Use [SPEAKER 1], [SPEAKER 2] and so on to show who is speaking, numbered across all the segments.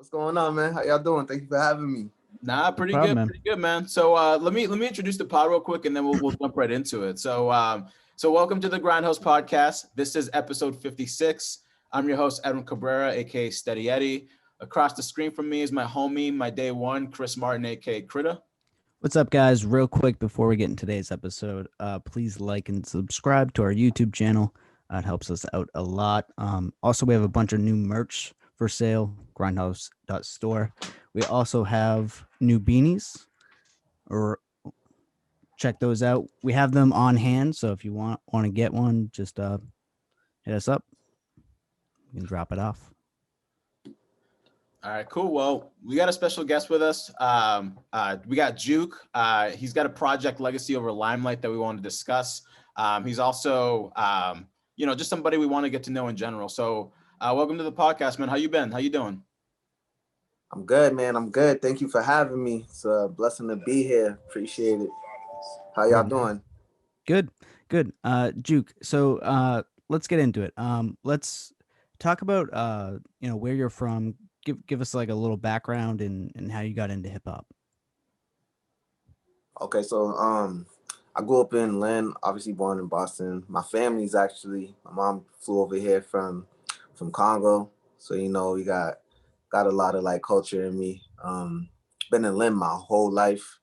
[SPEAKER 1] What's going on, man? How y'all doing? Thank you for having me.
[SPEAKER 2] Nah,
[SPEAKER 3] No problem, man.
[SPEAKER 2] pretty good, man. So let me introduce the pod real quick, and then we'll jump right into it. So welcome to the Grindhouse Podcast. This is episode 56. I'm your host Edwin Cabrera, aka Steady Eddie. Across the screen from me is my homie, my day one, Chris Martin, aka Critta.
[SPEAKER 3] What's up, guys? Real quick before we get in today's episode, please like and subscribe to our YouTube channel. It helps us out a lot. Also, we have a bunch of new merch for sale, grindhouse.store. We also have new beanies, or check those out. We have them on hand, so if you want to get one, just hit us up. You can drop it off.
[SPEAKER 2] All right, cool. Well, we got a special guest with us. We got Juke. He's got a project legacy over Limelight that we want to discuss. He's also, just somebody we want to get to know in general. So welcome to the podcast, man. How you been? How you doing?
[SPEAKER 1] I'm good, man. I'm good. Thank you for having me. It's a blessing to be here. Appreciate it. How y'all doing?
[SPEAKER 3] Good. Juke. So let's get into it. Let's talk about where you're from. Give us like a little background and how you got into hip hop.
[SPEAKER 1] Okay, so I grew up in Lynn, obviously born in Boston. My family's actually, my mom flew over here from Congo. So we got a lot of like culture in me. Been in Lynn my whole life.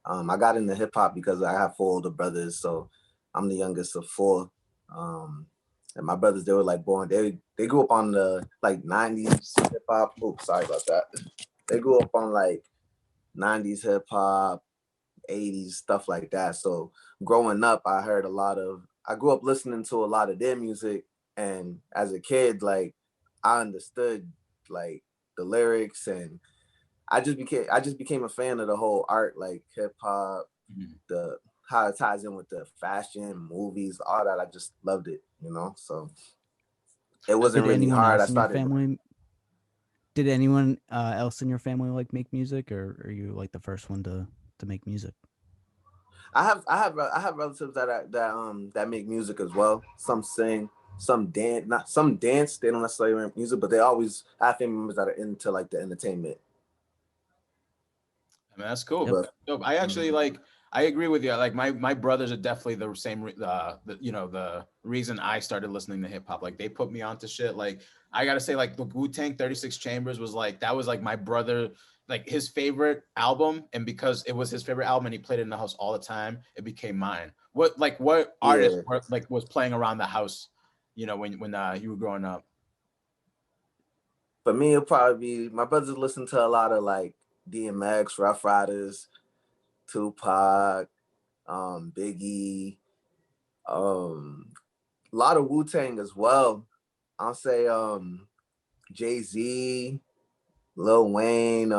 [SPEAKER 1] I got into hip hop because I have 4 older brothers, so I'm the youngest of 4. And my brothers, they were like born. They grew up on the like 90s hip hop. Oops, sorry about that. They grew up on like 90s hip hop, 80s stuff like that. So growing up, I grew up listening to a lot of their music, and as a kid, like I understood like the lyrics, and I just became a fan of the whole art, like hip hop, the how it ties in with the fashion, movies, all that. I just loved it, So it wasn't really hard.
[SPEAKER 3] Did anyone else in your family like make music, or are you like the first one to make music?
[SPEAKER 1] I have relatives that make music as well. Some sing, some dance. Not some dance. They don't necessarily make music, but they always have family members that are into like the entertainment.
[SPEAKER 2] I mean, that's cool.
[SPEAKER 1] But,
[SPEAKER 2] so I actually I agree with you. Like my brothers are definitely the same. The reason I started listening to hip hop, like they put me onto shit. Like I gotta say, like the Wu-Tang 36 Chambers was like my brother, like his favorite album, and because it was his favorite album and he played it in the house all the time, it became mine. What artist was playing around the house, when you were growing up?
[SPEAKER 1] For me, it'll probably be my brothers listen to a lot of like DMX, Rough Riders, Tupac, Biggie, a lot of Wu-Tang as well. I'll say Jay-Z, Lil Wayne,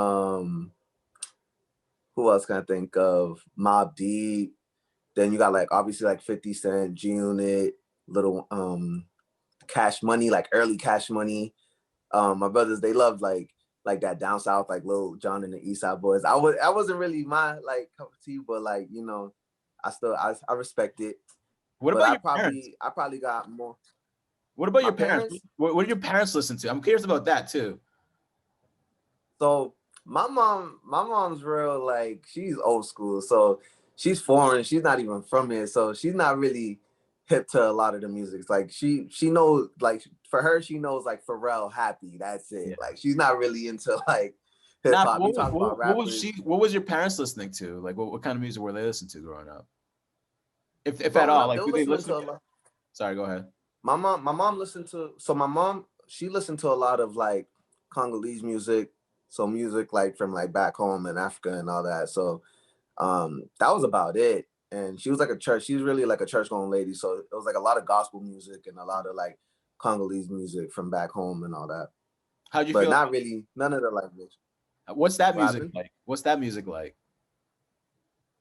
[SPEAKER 1] who else can I think of? Mobb Deep. Then you got like obviously like 50 Cent, G-Unit, little Cash Money, like early Cash Money. My brothers, they loved like that down south, like Lil Jon and the East Side Boys. I wasn't really my like cup of tea, but like I respect it.
[SPEAKER 2] What about your parents?
[SPEAKER 1] I probably got more.
[SPEAKER 2] What about your parents? What did your parents listen to? I'm curious about that too.
[SPEAKER 1] So my mom's real, like she's old school, so she's foreign. She's not even from here, so she's not really hip to a lot of the music. It's like she knows, like for her, she knows like Pharrell, Happy. That's it. Yeah. Like she's not really into like hip hop.
[SPEAKER 2] What was your parents listening to? Like what kind of music were they listening to growing up? If at all, like did they listen to? Sorry, go ahead.
[SPEAKER 1] My mom listened to. So my mom, she listened to a lot of like Congolese music. So music like from like back home in Africa and all that. So that was about it. And she was like she's really like a church going lady. So it was like a lot of gospel music and a lot of like Congolese music from back home and all that.
[SPEAKER 2] How'd you feel? But
[SPEAKER 1] not really, none of the language.
[SPEAKER 2] What's that music like? What's that music like?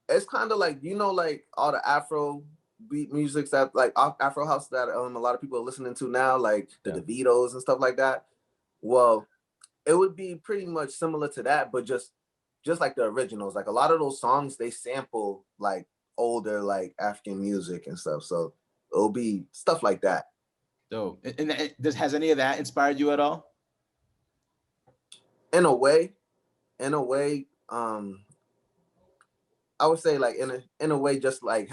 [SPEAKER 1] It's kind of like, like all the Afro beat music that like Afro house that a lot of people are listening to now, like the DeVitos and stuff like that. Well, it would be pretty much similar to that, but just like the originals. Like a lot of those songs, they sample like older like African music and stuff. So it'll be stuff like that.
[SPEAKER 2] So, and has any of that inspired you at all?
[SPEAKER 1] in a way, I would say like in a way, just like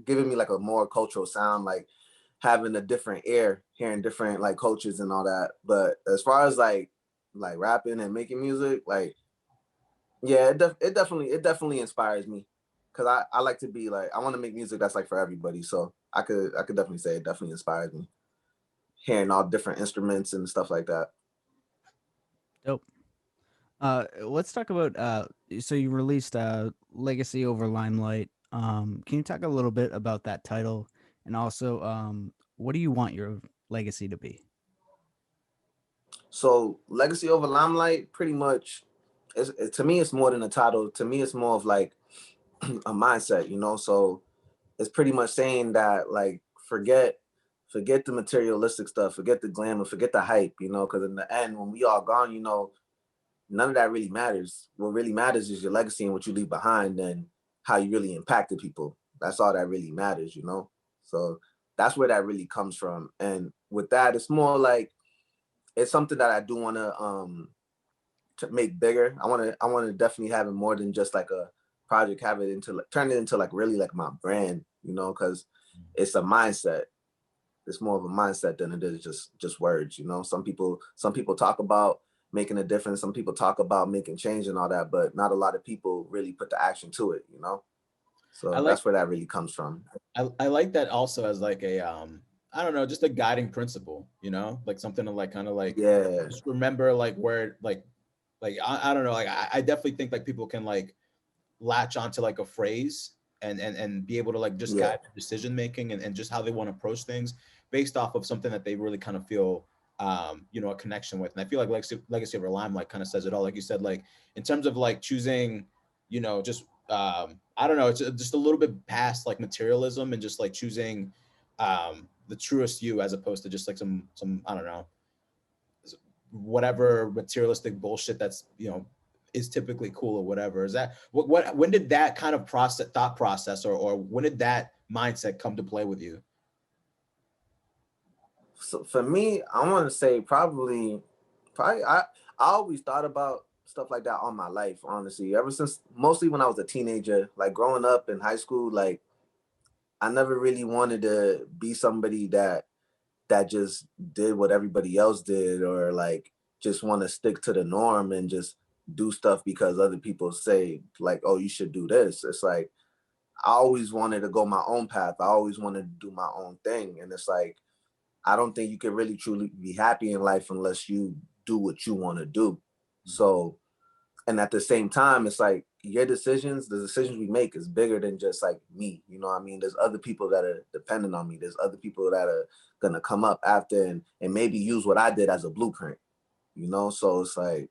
[SPEAKER 1] giving me like a more cultural sound, like having a different ear, hearing different like cultures and all that. But as far as like rapping and making music, like yeah, it definitely inspires me, because I like to be like, I want to make music that's like for everybody. So I could definitely say it definitely inspires me, hearing all different instruments and stuff like that.
[SPEAKER 3] Dope. Let's talk about so you released Legacy over Limelight. Can you talk a little bit about that title, and also what do you want your legacy to be?
[SPEAKER 1] So Legacy over Limelight, pretty much, to me, it's more than a title. To me, it's more of like a mindset, you know. So it's pretty much saying that like forget the materialistic stuff, forget the glamour, forget the hype, you know, because in the end, when we all gone, you know, none of that really matters. What really matters is your legacy and what you leave behind, and how you really impacted people. That's all that really matters, you know. So that's where that really comes from. And with that, it's more like, it's something that I do want to make bigger. I want to definitely have it more than just like a project. Have it into like, turn it into like really like my brand, you know, because it's a mindset. It's more of a mindset than it is just words, you know. Some people talk about making a difference. Some people talk about making change and all that, but not a lot of people really put the action to it, you know. So that's where that really comes from.
[SPEAKER 2] I like that also as like a I don't know, just a guiding principle, you know, like something to like kind of like
[SPEAKER 1] Yeah,
[SPEAKER 2] just remember like where like I don't know, like I definitely think like people can like latch onto like a phrase and be able to like just
[SPEAKER 1] yeah,
[SPEAKER 2] guide decision making and just how they want to approach things based off of something that they really kind of feel you know, a connection with. And I feel like legacy over Limelight kind of says it all, like you said, like in terms of like choosing, you know, just I don't know, it's just a little bit past like materialism and just like choosing the truest you, as opposed to just like some I don't know, whatever materialistic bullshit that's, you know, is typically cool or whatever. Is that what when did that kind of thought process or when did that mindset come to play with you?
[SPEAKER 1] so for me, I want to say probably I always thought about stuff like that all my life, honestly. Ever since, mostly when I was a teenager, like growing up in high school, like I never really wanted to be somebody that just did what everybody else did, or like just want to stick to the norm and just do stuff because other people say like, oh, you should do this. It's like I always wanted to go my own path. I always wanted to do my own thing. And it's like, I don't think you can really truly be happy in life unless you do what you want to do. So, and at the same time, it's like the decisions we make is bigger than just like me. You know what I mean? There's other people that are dependent on me. There's other people that are gonna come up after and maybe use what I did as a blueprint. You know, so it's like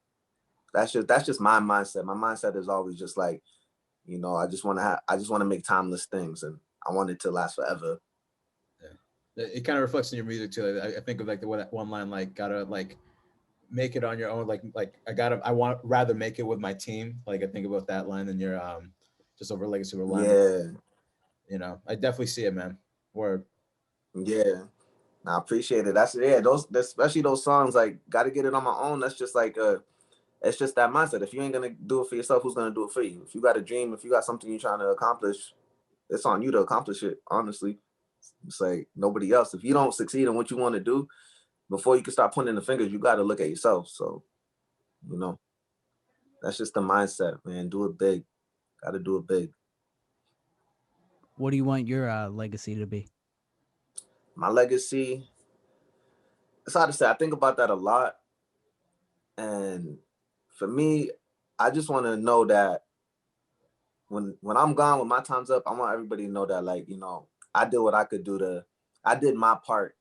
[SPEAKER 1] that's just my mindset. My mindset is always just like, you know, I just want to make timeless things, and I want it to last forever.
[SPEAKER 2] Yeah. It kind of reflects in your music too. Like, I think of like the one line, like gotta like make it on your own. I want rather make it with my team. Like I think about that line than your just over legacy or line.
[SPEAKER 1] Yeah,
[SPEAKER 2] You know, I definitely see it, man. Word.
[SPEAKER 1] yeah. I appreciate it. That's yeah. Especially those songs like "Got to Get It on My Own." That's just like it's just that mindset. If you ain't gonna do it for yourself, who's gonna do it for you? If you got a dream, if you got something you're trying to accomplish, it's on you to accomplish it. Honestly, it's like nobody else. If you don't succeed in what you want to do, before you can start pointing the fingers, you got to look at yourself. So, you know, that's just the mindset, man. Do it big. Got to do it big.
[SPEAKER 3] What do you want your legacy to be?
[SPEAKER 1] My legacy. It's hard to say. I think about that a lot, and for me, I just want to know that when I'm gone, when my time's up, I want everybody to know that, like, you know, I did what I could do I did my part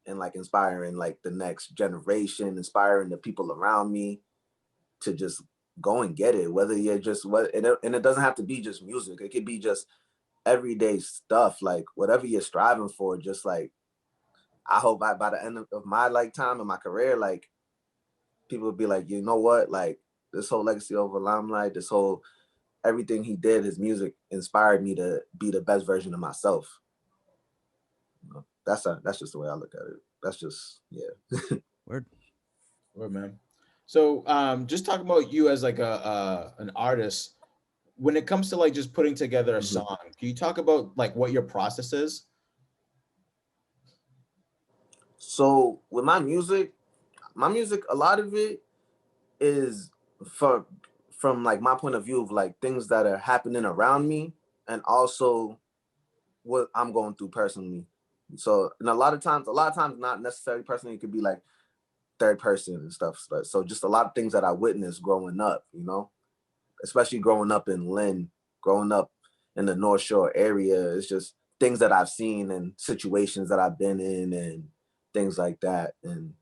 [SPEAKER 1] in like inspiring like the next generation, inspiring the people around me to just go and get it. Whether you're just and it doesn't have to be just music. It could be just everyday stuff, like whatever you're striving for. Just like I hope by the end of my lifetime of my career, like people would be like, you know what, like this whole legacy over Limelight, this whole everything he did, his music inspired me to be the best version of myself. You know, that's just the way I look at it. That's just yeah.
[SPEAKER 3] Word.
[SPEAKER 2] Word, man. So just talking about you as like a an artist, when it comes to like just putting together a
[SPEAKER 1] Mhm.
[SPEAKER 2] song, can you talk about like what your process is?
[SPEAKER 1] So with my music, a lot of it is for from like my point of view of like things that are happening around me, and also what I'm going through personally. So, and a lot of times, not necessarily personally, it could be like third person and stuff. But so just a lot of things that I witnessed growing up, you know, especially growing up in Lynn, growing up in the North Shore area. It's just things that I've seen and situations that I've been in and things like that. And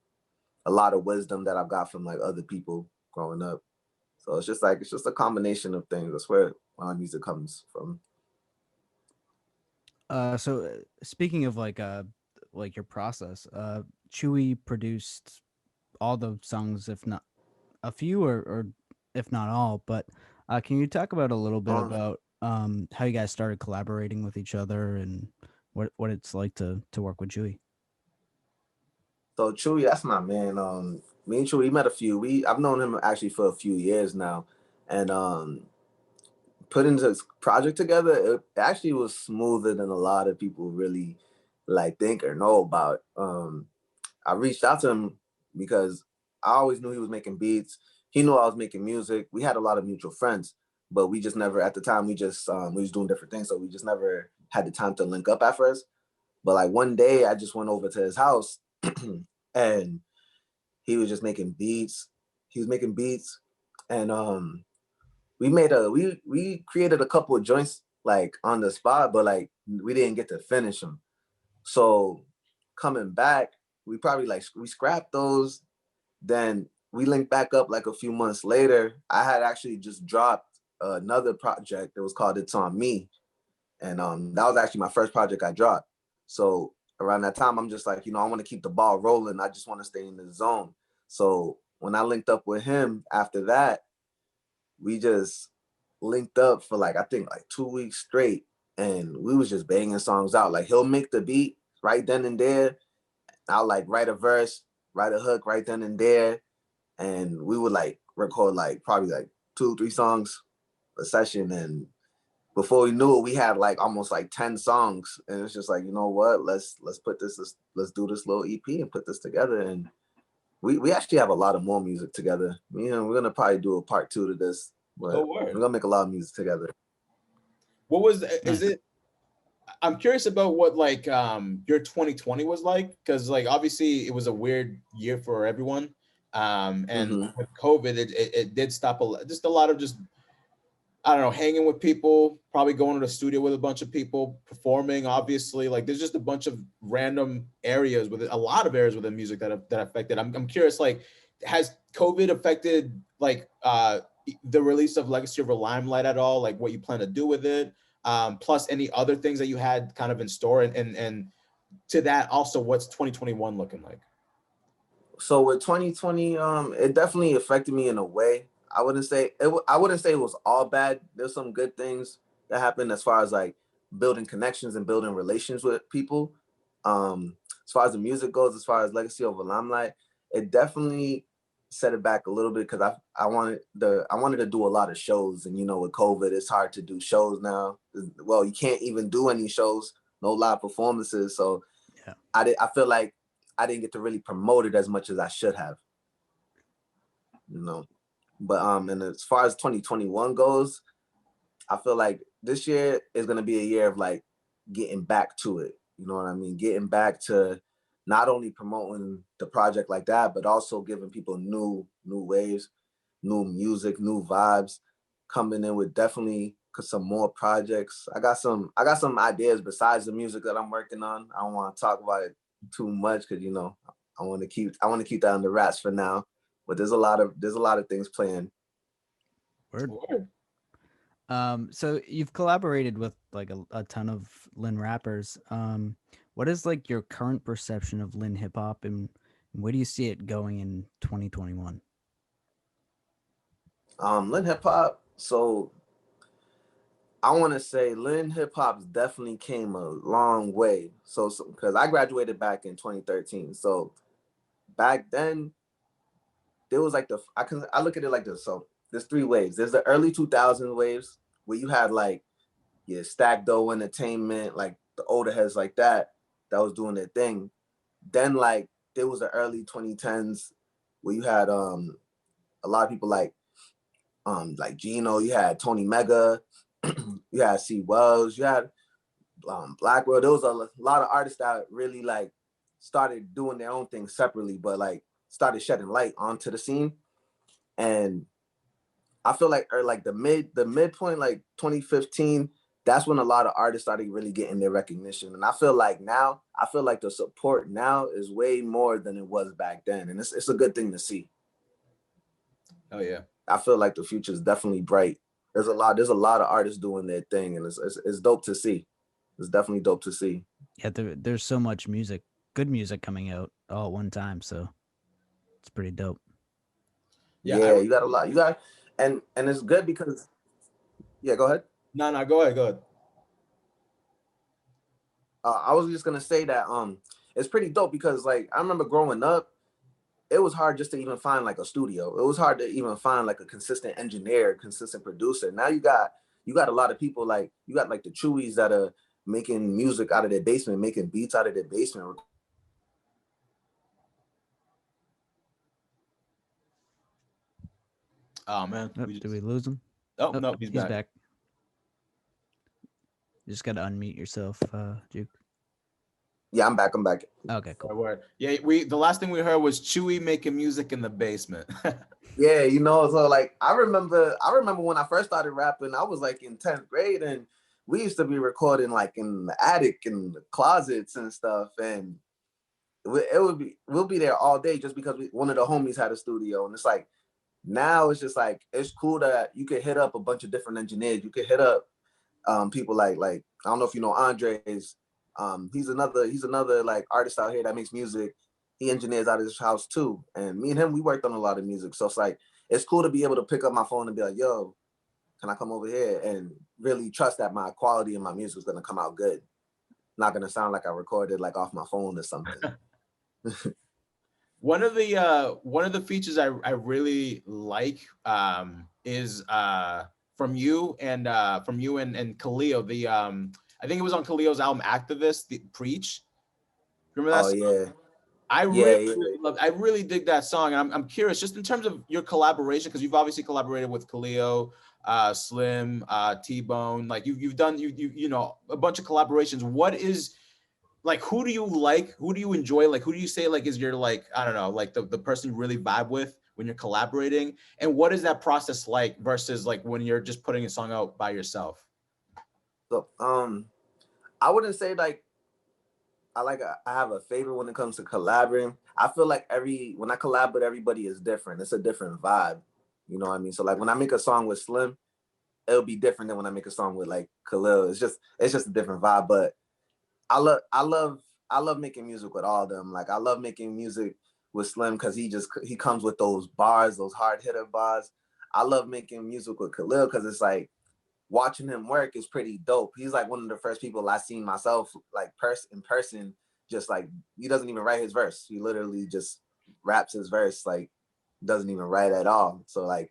[SPEAKER 1] a lot of wisdom that I've got from like other people growing up. So it's just like, it's just a combination of things. That's where my music comes from.
[SPEAKER 3] So speaking of like your process, Chewy produced all the songs, if not a few, or if not all. But can you talk about a little bit
[SPEAKER 1] Um,
[SPEAKER 3] about how you guys started collaborating with each other and what it's like to work with Chewy?
[SPEAKER 1] so Chewy, that's my man. Me and Chewy, we met a few. I've known him actually for a few years now, and putting this project together, it actually was smoother than a lot of people really like think or know about. I reached out to him because I always knew he was making beats. He knew I was making music. We had a lot of mutual friends, but we just never at the time we was doing different things, so we just never had the time to link up at first. But like one day I just went over to his house and he was just making beats. He was making beats and we created a couple of joints like on the spot, but like we didn't get to finish them. So coming back, we probably like we scrapped those. Then we linked back up like a few months later. I had actually just dropped another project that was called It's On Me, and that was actually my first project I dropped. So around that time, I'm just like, I want to keep the ball rolling. I just want to stay in the zone. So when I linked up with him after that, we just linked up for like I think like 2 weeks straight, and we was just banging songs out. Like he'll make the beat right then and there. I'll like write a verse, write a hook right then and there, and we would like record like probably like 2 3 songs a session. And before we knew it, we had like almost like 10 songs, and it's just like, you know what, let's put this, let's do this little EP and put this together. And we actually have a lot of more music together. We're gonna probably do a part two to this,
[SPEAKER 2] Oh,
[SPEAKER 1] but we're
[SPEAKER 2] word.
[SPEAKER 1] gonna make a lot of music together.
[SPEAKER 2] What was is
[SPEAKER 3] Nice.
[SPEAKER 2] it? I'm curious about what like your 2020 was like, because like obviously it was a weird year for everyone. And
[SPEAKER 1] Hmm.
[SPEAKER 2] with COVID, it did stop just a lot of just I don't know, hanging with people, probably going to the studio with a bunch of people, performing. Obviously, like there's just a bunch of random areas with a lot of areas within music that affected. I'm curious, like, has COVID affected like the release of Legacy over Limelight at all? Like, what you plan to do with it? Plus, any other things that you had kind of in store, and to that also, what's 2021 looking like?
[SPEAKER 1] So with 2020, it definitely affected me in a way. I wouldn't say it was all bad. There's some good things that happened as far as like building connections and building relations with people. As far as the music goes, as far as Legacy over Limelight, it definitely set it back a little bit because I wanted to do a lot of shows, and with COVID, it's hard to do shows now. Well, you can't even do any shows, no live performances. So
[SPEAKER 3] Yeah.
[SPEAKER 1] I feel like I didn't get to really promote it as much as I should have, you know. But and as far as 2021 goes, I feel like this year is gonna be a year of like getting back to it. You know what I mean? Getting back to not only promoting the project like that, but also giving people new waves, new music, new vibes, coming in with definitely some more projects. I got some ideas besides the music that I'm working on. I don't want to talk about it too much because I want to keep that under wraps for now. But there's a lot of things playing.
[SPEAKER 3] Word.
[SPEAKER 2] Word.
[SPEAKER 3] So you've collaborated with like a ton of Lynn rappers. What is like your current perception of Lynn hip hop, and where do you see it going in 2021?
[SPEAKER 1] Lynn hip hop. So I want to say Lynn hip hop's definitely came a long way. So because I graduated back in 2013, so back then there was like I look at it like this. So there's 3 waves. There's the early 2000 waves where you had like Stack Dough Entertainment, like the older heads like that was doing their thing. Then like there was the early 2010s where you had a lot of people like Gino, you had Tony Mega, you had C Wells, you had Blackwell. There was a lot of artists that really like started doing their own thing separately, but like started shedding light onto the scene. And I feel like the midpoint, like 2015, that's when a lot of artists started really getting their recognition. And I feel like the support now is way more than it was back then. And it's a good thing to see.
[SPEAKER 2] Oh yeah.
[SPEAKER 1] I feel like the future is definitely bright. There's a lot of artists doing their thing, and it's dope to see. It's definitely dope to see.
[SPEAKER 3] Yeah, there's so much music, good music coming out all at one time, so it's pretty dope.
[SPEAKER 1] Yeah, you got a lot. You got, and it's good because, yeah, go ahead.
[SPEAKER 2] No, go ahead.
[SPEAKER 1] I was just gonna say that it's pretty dope because like I remember growing up, it was hard just to even find like a studio. It was hard to even find like a consistent engineer, consistent producer. Now you got a lot of people, like you got like the Chewies that are making music out of their basement, making beats out of their basement.
[SPEAKER 2] Oh man,
[SPEAKER 3] did we lose him?
[SPEAKER 2] Oh no, he's back.
[SPEAKER 3] You just gotta unmute yourself, Juke.
[SPEAKER 1] Yeah, I'm back.
[SPEAKER 3] Okay, cool.
[SPEAKER 2] Word. Yeah, the last thing we heard was Chewy making music in the basement.
[SPEAKER 1] Yeah, so like I remember when I first started rapping, I was like in 10th grade, and we used to be recording like in the attic, in the closets and stuff, and we'll be there all day just because one of the homies had a studio. And it's like now it's just like it's cool that you could hit up a bunch of different engineers. You could hit up people like I don't know if you know Andres. He's another like artist out here that makes music. He engineers out of his house too. And me and him, we worked on a lot of music. So it's like, it's cool to be able to pick up my phone and be like, yo, can I come over here? And really trust that my quality and my music is going to come out good. Not going to sound like I recorded like off my phone or something.
[SPEAKER 2] One of the features I really like is from you and Khalil, I think it was on Khalil's album Activist, the Preach. Remember that song?
[SPEAKER 1] Yeah.
[SPEAKER 2] I really dig that song. And I'm curious, just in terms of your collaboration, because you've obviously collaborated with Khalil, Slim, T-Bone, like you've done you know a bunch of collaborations. What is like, who do you like? Who do you enjoy? Like, who do you say like is your like, I don't know, like the person you really vibe with when you're collaborating? And what is that process like versus like when you're just putting a song out by yourself?
[SPEAKER 1] So I wouldn't say like I have a favorite when it comes to collaborating. I feel like when I collab with everybody is different. It's a different vibe. You know what I mean? So like when I make a song with Slim, it'll be different than when I make a song with like Khalil. It's just a different vibe. But I love making music with all of them. Like I love making music with Slim because he comes with those bars, those hard hitter bars. I love making music with Khalil because it's like watching him work is pretty dope. He's like one of the first people I seen myself like in person. Just like he doesn't even write his verse. He literally just raps his verse, like doesn't even write at all. So like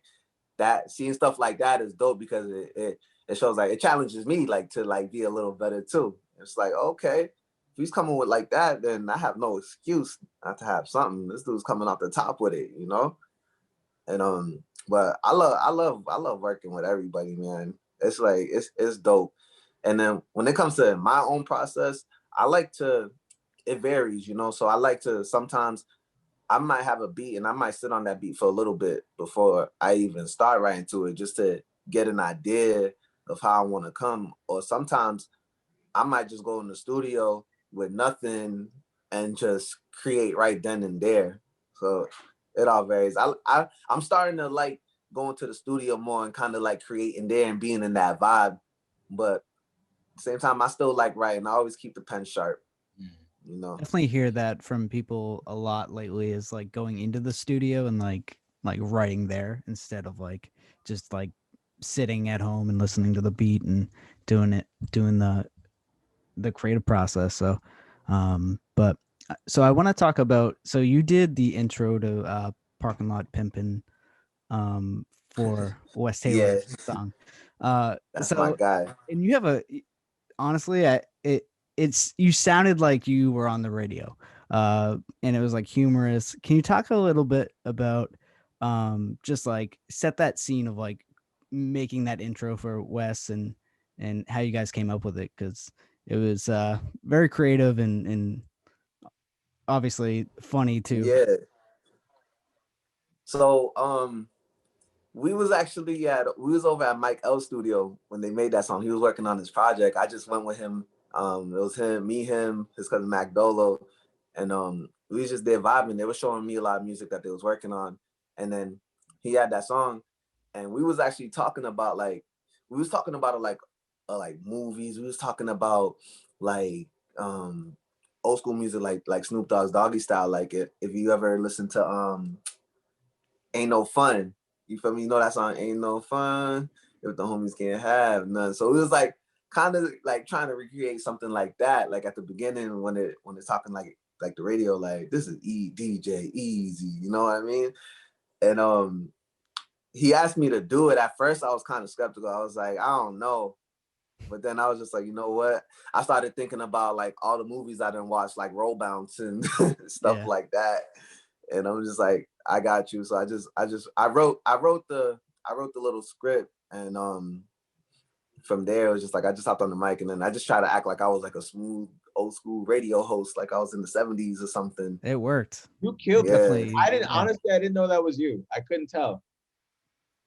[SPEAKER 1] that, seeing stuff like that is dope because it shows like it challenges me like to like be a little better too. It's like, okay, if he's coming with like that, then I have no excuse not to have something. This dude's coming off the top with it, you know? And but I love working with everybody, man. It's like it's dope. And then when it comes to my own process, it varies, you know. So I like to sometimes I might have a beat and I might sit on that beat for a little bit before I even start writing to it, just to get an idea of how I want to come. Or sometimes I might just go in the studio with nothing and just create right then and there. So it all varies. I'm starting to like going to the studio more and kind of like creating there and being in that vibe. But at the same time, I still like writing. I always keep the pen sharp. You know,
[SPEAKER 3] definitely hear that from people a lot lately, is like going into the studio and like writing there instead of like just like sitting at home and listening to the beat and doing the creative process. So I want to talk about, so you did the intro to parking lot pimping for West
[SPEAKER 1] Yeah,
[SPEAKER 3] Taylor's song.
[SPEAKER 1] that's my
[SPEAKER 3] So
[SPEAKER 1] guy.
[SPEAKER 3] and you have a honestly, it's you sounded like you were on the radio, and it was like humorous. Can you talk a little bit about just like set that scene of like making that intro for Wes and how you guys came up with it? Because it was very creative and obviously funny too.
[SPEAKER 1] Yeah. So we was over at Mike L studio when they made that song. He was working on his project. I just went with him. It was him, me, him, his cousin Mac Dolo, and we was just there vibing. They were showing me a lot of music that they was working on, and then he had that song, and we was actually talking about like movies. We was talking about like old school music, like Snoop Dogg's Doggy Style. Like if you ever listen to Ain't No Fun. You feel me? You know that song, Ain't No Fun if the homies can't have none. So it was like kind of like trying to recreate something like that, like at the beginning when it's talking like the radio, like this is DJ Easy, you know what I mean? And he asked me to do it. At first I was kind of skeptical. I was like, I don't know. But then I was just like, you know what? I started thinking about like all the movies I didn't watch, like Roll Bounce and stuff
[SPEAKER 3] Yeah.
[SPEAKER 1] like that. And I'm just like, I got you. So I wrote the little script, and from there it was just like I just hopped on the mic, and then I just tried to act like I was like a smooth old school radio host, like I was in the 70s or something.
[SPEAKER 3] It worked.
[SPEAKER 2] You killed it.
[SPEAKER 1] Yeah.
[SPEAKER 2] I didn't
[SPEAKER 3] Yeah.
[SPEAKER 2] honestly. I didn't know that was you. I couldn't tell.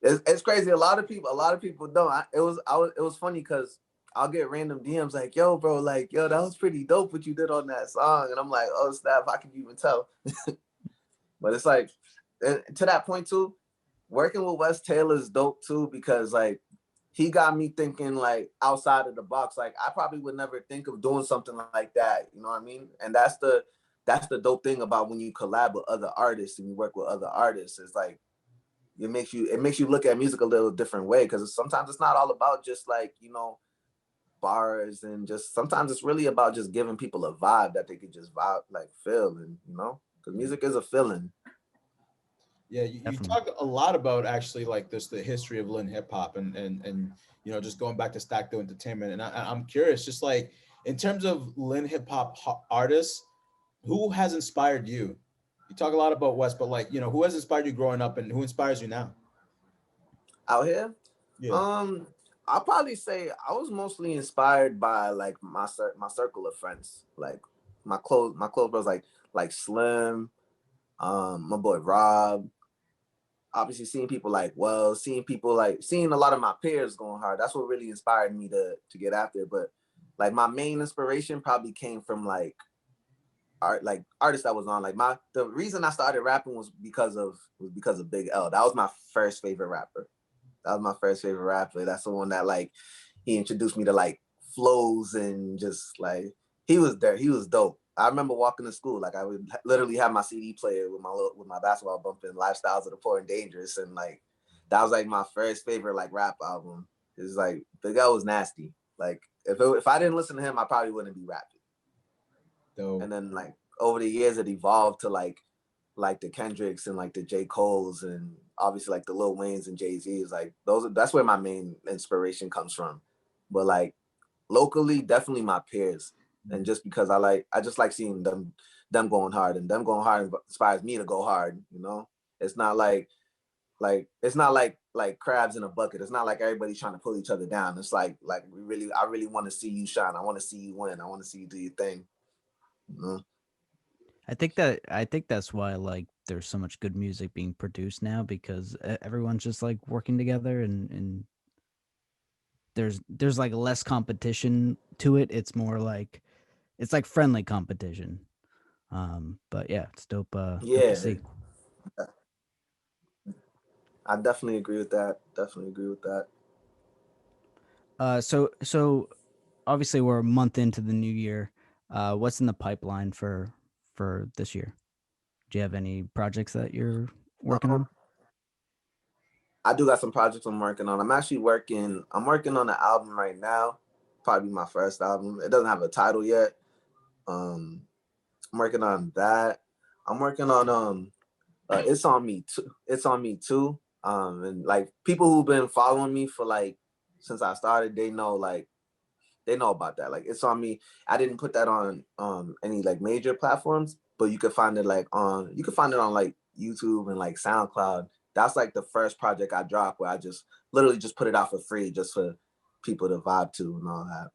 [SPEAKER 1] It's crazy. A lot of people don't. It was funny because I'll get random DMs like, yo, bro, like, yo, that was pretty dope what you did on that song. And I'm like, oh, snap, I can even tell. But it's like, to that point too, working with Wes Taylor is dope too, because like he got me thinking like outside of the box. Like I probably would never think of doing something like that. You know what I mean? And that's the dope thing about when you collab with other artists and you work with other artists. It's like it makes you look at music a little different way, because sometimes it's not all about just like, you know, bars, and just sometimes it's really about just giving people a vibe that they could just vibe, like feel, and you know, because music is a feeling.
[SPEAKER 2] Yeah, you
[SPEAKER 3] Definitely.
[SPEAKER 2] talk a lot about actually like this the history of Lynn hip hop and you know just going back to Stackdo Entertainment, and I'm curious, just like in terms of Lynn hip hop artists, who has inspired you? You talk a lot about West, but like you know who has inspired you growing up and who inspires you now?
[SPEAKER 1] Out here,
[SPEAKER 2] Yeah,
[SPEAKER 1] um I'll probably say I was mostly inspired by like my circle of friends, like my close bros, like Slim, my boy Rob. Obviously seeing people like seeing a lot of my peers going hard, that's what really inspired me to get after it. But like my main inspiration probably came from like artists that was on like the reason I started rapping was because of Big L. That was my first favorite rapper. That's the one that like he introduced me to like flows, and just like he was there. He was dope. I remember walking to school, like I would literally have my CD player with my basketball bumping Lifestyles of the Poor and Dangerous, and like that was like my first favorite like rap album. It's like Big L was nasty. Like if I didn't listen to him, I probably wouldn't be rapping.
[SPEAKER 2] so
[SPEAKER 1] And then like over the years, it evolved to like the Kendricks and like the J. Cole's, and obviously like the Lil Wayne's and Jay-Z's. Like that's where my main inspiration comes from. But like locally, definitely my peers. And just because I just like seeing them going hard, and them going hard inspires me to go hard, you know? It's not it's not like crabs in a bucket. It's not like everybody's trying to pull each other down. It's like I really want to see you shine. I want to see you win. I want to see you do your thing. You know?
[SPEAKER 3] I think that's why like there's so much good music being produced now, because everyone's just like working together and there's like less competition to it. It's more like it's like friendly competition. But yeah, it's dope dope to
[SPEAKER 1] Yeah,
[SPEAKER 3] see.
[SPEAKER 1] I definitely agree with that. Definitely agree with that.
[SPEAKER 3] So obviously we're a month into the new year. What's in the pipeline for this year? Do you have any projects that you're working on?
[SPEAKER 1] Um, I do got some projects I'm working on. I'm working on an album right now. Probably my first album. It doesn't have a title yet. I'm working on that. I'm working on It's on me too. It's on me too. And like people who've been following me for like since I started, they know about that. Like it's on me. I didn't put that on any like major platforms, but you could find it on like YouTube and like SoundCloud. That's like the first project I dropped where I just literally just put it out for free just for people to vibe to and all that.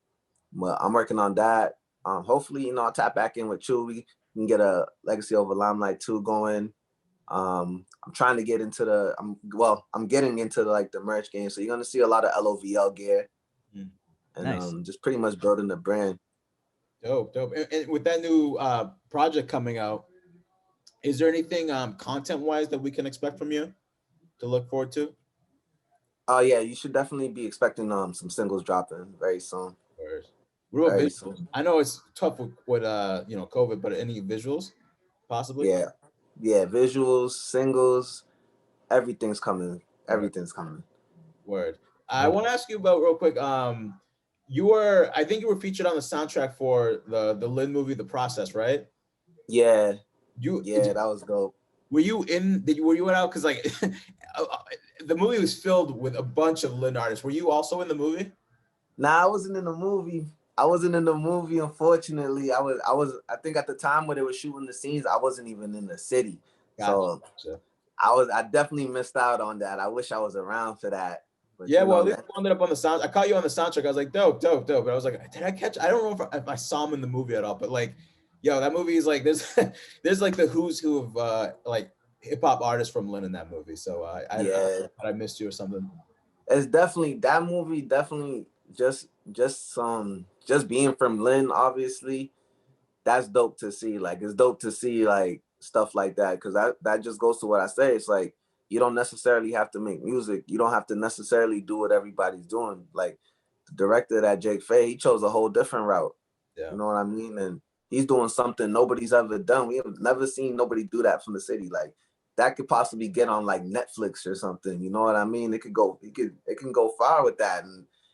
[SPEAKER 1] But I'm working on that. Hopefully, I'll tap back in with Chew. We can get a Legacy Over Limelight 2 going. I'm trying to get into I'm getting into like the merch game. So you're gonna see a lot of LOVL gear. And
[SPEAKER 3] Nice.
[SPEAKER 1] just pretty much building the brand.
[SPEAKER 2] Dope. And with that new project coming out, is there anything content-wise that we can expect from you to look forward to?
[SPEAKER 1] Oh yeah, you should definitely be expecting some singles dropping very soon.
[SPEAKER 2] What about
[SPEAKER 1] Very
[SPEAKER 2] visuals?
[SPEAKER 1] soon.
[SPEAKER 2] I know it's tough with COVID, but any visuals possibly?
[SPEAKER 1] Yeah, visuals, singles, everything's coming. Everything's coming.
[SPEAKER 2] Word. I want to ask you about real quick. I think you were featured on the soundtrack for the Lynn movie, The Process, right?
[SPEAKER 1] Yeah. That was dope.
[SPEAKER 2] Were you out? Because like the movie was filled with a bunch of Lynn artists. Were you also in the movie?
[SPEAKER 1] Nah, I wasn't in the movie. Unfortunately. I think at the time when they were shooting the scenes, I wasn't even in the city.
[SPEAKER 2] Gotcha.
[SPEAKER 1] So I definitely missed out on that. I wish I was around for that. But
[SPEAKER 2] yeah, well, at least you ended up on the sound. I caught you on the soundtrack. I was like, dope. But I was like, did I catch? I don't know if I saw him in the movie at all. But like, yo, that movie is like there's like the who's who of like hip hop artists from Lynn in that movie. So I missed you or something.
[SPEAKER 1] It's definitely that movie. Definitely just being from Lynn, obviously, that's dope to see. Like it's dope to see like stuff like that because that just goes to what I say. It's like you don't necessarily have to make music. You don't have to necessarily do what everybody's doing. Like the director that Jake Faye, he chose a whole different route. Yeah. You know what I mean? And he's doing something nobody's ever done. We have never seen nobody do that from the city. Like that could possibly get on like Netflix or something. You know what I mean? It can go far with that,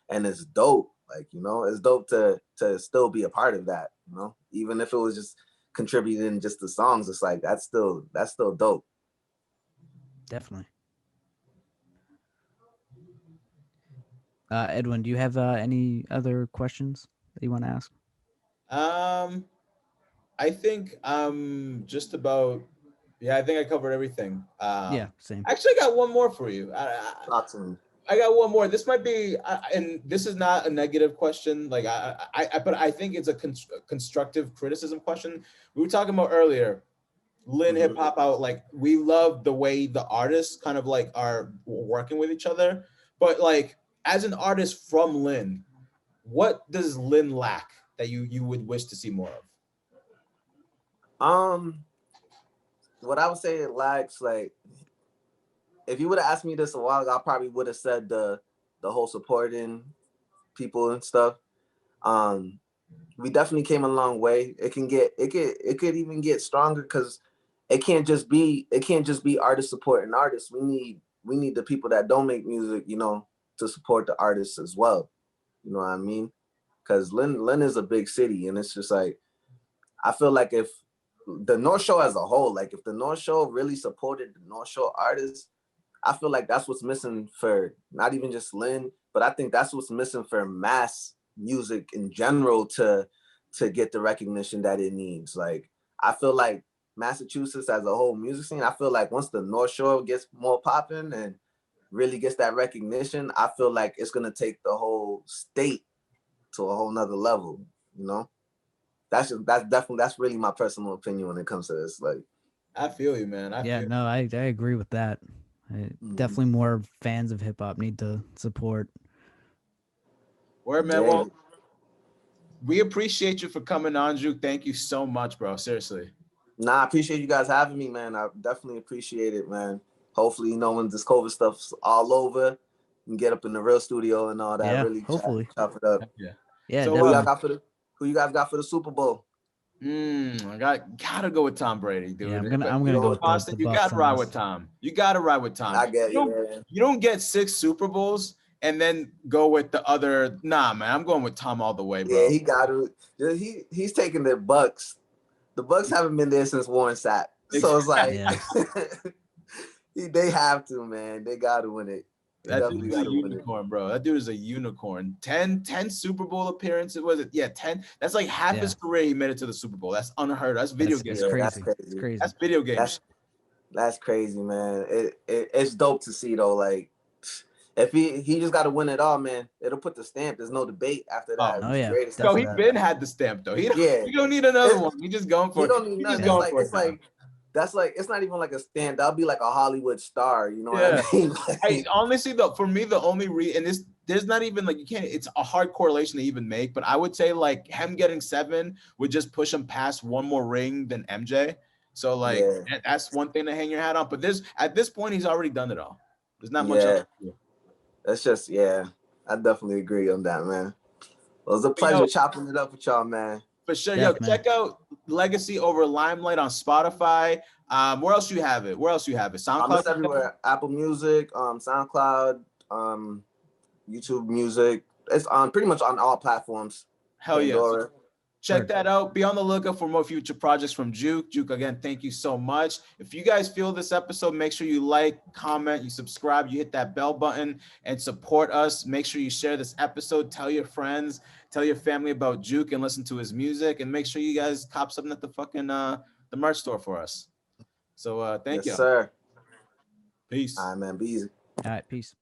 [SPEAKER 1] and it's dope. Like it's dope to still be a part of that. Even if it was just contributing just the songs, it's like that's still dope.
[SPEAKER 3] Definitely. Edwin, do you have any other questions that you want to ask?
[SPEAKER 2] I think just about. Yeah, I think I covered everything.
[SPEAKER 3] Yeah, same.
[SPEAKER 2] Actually, I got one more for you. I got one more. This might be, and this is not a negative question. Like but I think it's a constructive criticism question. We were talking about earlier, Lynn hip hop out. Like we love the way the artists kind of like are working with each other. But like as an artist from Lynn, what does Lynn lack that you would wish to see more
[SPEAKER 1] of? What I would say it lacks, like, if you would have asked me this a while ago, I probably would have said the whole supporting people and stuff. We definitely came a long way. It could even get stronger because it can't just be artists supporting artists. We need the people that don't make music, to support the artists as well. You know what I mean? Because Lynn is a big city, and it's just like I feel like if the North Shore as a whole, like if the North Shore really supported the North Shore artists, I feel like that's what's missing for not even just Lynn, but I think that's what's missing for mass music in general to get the recognition that it needs. Like I feel like Massachusetts as a whole music scene, I feel like once the North Shore gets more popping and really gets that recognition, I feel like it's gonna take the whole state to a whole nother level, That's really my personal opinion when it comes to this. Like,
[SPEAKER 2] I feel you, man.
[SPEAKER 3] I agree with that. Definitely more fans of hip hop need to support.
[SPEAKER 2] Word, man. Well, we appreciate you for coming on, Juke. Thank you so much, bro. Seriously.
[SPEAKER 1] Nah, I appreciate you guys having me, man. I definitely appreciate it, man. Hopefully, when this COVID stuff's all over, you can get up in the real studio and all that.
[SPEAKER 3] Yeah,
[SPEAKER 1] really
[SPEAKER 3] hopefully
[SPEAKER 1] chop it up.
[SPEAKER 3] Yeah.
[SPEAKER 1] So who you guys got for the Super Bowl?
[SPEAKER 2] I gotta go with Tom Brady, dude.
[SPEAKER 3] Yeah, I'm gonna go with
[SPEAKER 2] Boston. You gotta ride with Tom. You gotta ride with Tom.
[SPEAKER 1] I get
[SPEAKER 2] you. You don't get 6 Super Bowls and then go with the other. Nah, man, I'm going with Tom all the way, bro.
[SPEAKER 1] Yeah, he's taking the Bucks. The Bucks haven't been there since Warren Sapp. So it's like
[SPEAKER 3] Yeah.
[SPEAKER 1] they have to, man. They got to win it. They
[SPEAKER 2] That
[SPEAKER 1] definitely
[SPEAKER 2] dude's a
[SPEAKER 1] got to win it.
[SPEAKER 2] unicorn, bro. That dude is a unicorn. 10 Super Bowl appearances. Was it? Yeah, 10. That's like half his career he made it to the Super Bowl. That's unheard of. That's video games.
[SPEAKER 3] It's
[SPEAKER 1] Yeah,
[SPEAKER 3] crazy.
[SPEAKER 1] that's crazy.
[SPEAKER 3] It's crazy.
[SPEAKER 2] That's video games.
[SPEAKER 1] That's crazy, man. It's dope to see though. Like if he just got to win it all, man. It'll put the stamp. There's no debate after that.
[SPEAKER 3] Oh, yeah,
[SPEAKER 1] Greatest
[SPEAKER 2] Yo,
[SPEAKER 1] ever.
[SPEAKER 2] he been had the stamp though. He don't need another one. He just going for
[SPEAKER 1] He
[SPEAKER 2] it.
[SPEAKER 1] don't need
[SPEAKER 2] He
[SPEAKER 1] nothing.
[SPEAKER 2] just going for
[SPEAKER 1] It's like that's like it's not even like a stamp. That'll be like a Hollywood star. You know what I mean? Like,
[SPEAKER 2] I honestly though, for me, the only and this there's not even like you can't. It's a hard correlation to even make. But I would say like him getting 7 would just push him past one more ring than MJ. So like that's one thing to hang your hat on. But at this point he's already done it all. There's not much else to do.
[SPEAKER 1] That's just I definitely agree on that, man. Well, it was a pleasure chopping it up with y'all, man.
[SPEAKER 2] For sure. Yo, check out Legacy over Limelight on Spotify. Where else you have it? SoundCloud?
[SPEAKER 1] It's everywhere. Apple Music, SoundCloud, YouTube Music. It's on pretty much on all platforms.
[SPEAKER 2] Hell yeah.
[SPEAKER 1] Pandora.
[SPEAKER 2] Check that out. Be on the lookout for more future projects from Juke. Juke, again, thank you so much. If you guys feel this episode, make sure you like, comment, you subscribe, you hit that bell button and support us. Make sure you share this episode. Tell your friends, tell your family about Juke and listen to his music. And make sure you guys cop something at the fucking the merch store for us. So thank you.
[SPEAKER 1] Yes, sir.
[SPEAKER 2] Peace.
[SPEAKER 1] All right, man. Be easy.
[SPEAKER 3] All right, peace.